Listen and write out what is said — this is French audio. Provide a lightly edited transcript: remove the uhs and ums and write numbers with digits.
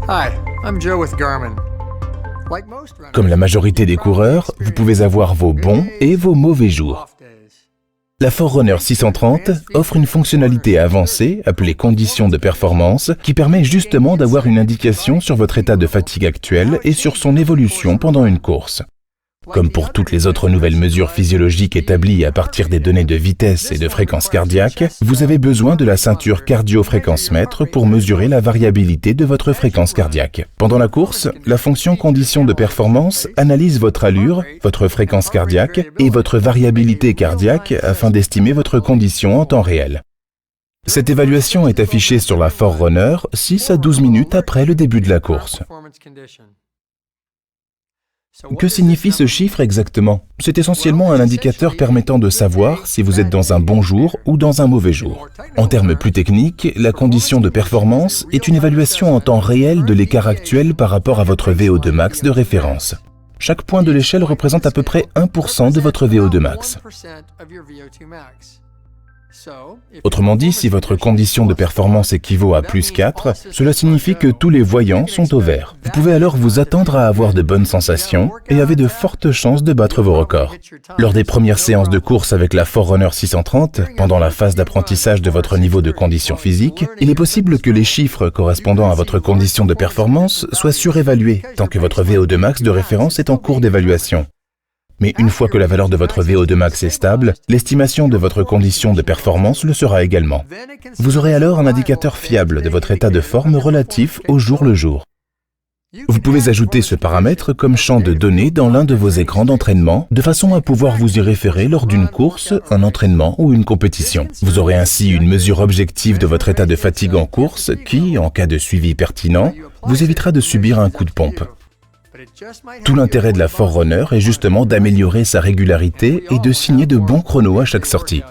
Hi, I'm Joe with Garmin. Comme la majorité des coureurs, vous pouvez avoir vos bons et vos mauvais jours. La Forerunner 630 offre une fonctionnalité avancée, appelée conditions de performance, qui permet justement d'avoir une indication sur votre état de fatigue actuel et sur son évolution pendant une course. Comme pour toutes les autres nouvelles mesures physiologiques établies à partir des données de vitesse et de fréquence cardiaque, vous avez besoin de la ceinture cardio-fréquence-mètre pour mesurer la variabilité de votre fréquence cardiaque. Pendant la course, la fonction conditions de performance analyse votre allure, votre fréquence cardiaque et votre variabilité cardiaque afin d'estimer votre condition en temps réel. Cette évaluation est affichée sur la Forerunner 6 à 12 minutes après le début de la course. Que signifie ce chiffre exactement? C'est essentiellement un indicateur permettant de savoir si vous êtes dans un bon jour ou dans un mauvais jour. En termes plus techniques, la condition de performance est une évaluation en temps réel de l'écart actuel par rapport à votre VO2 max de référence. Chaque point de l'échelle représente à peu près 1% de votre VO2 max. Autrement dit, si votre condition de performance équivaut à plus 4, cela signifie que tous les voyants sont au vert. Vous pouvez alors vous attendre à avoir de bonnes sensations et avez de fortes chances de battre vos records. Lors des premières séances de course avec la Forerunner 630, pendant la phase d'apprentissage de votre niveau de condition physique, il est possible que les chiffres correspondant à votre condition de performance soient surévalués, tant que votre VO2 max de référence est en cours d'évaluation. Mais une fois que la valeur de votre VO2 max est stable, l'estimation de votre condition de performance le sera également. Vous aurez alors un indicateur fiable de votre état de forme relatif au jour le jour. Vous pouvez ajouter ce paramètre comme champ de données dans l'un de vos écrans d'entraînement, de façon à pouvoir vous y référer lors d'une course, un entraînement ou une compétition. Vous aurez ainsi une mesure objective de votre état de fatigue en course qui, en cas de suivi pertinent, vous évitera de subir un coup de pompe. Tout l'intérêt de la Forerunner est justement d'améliorer sa régularité et de signer de bons chronos à chaque sortie.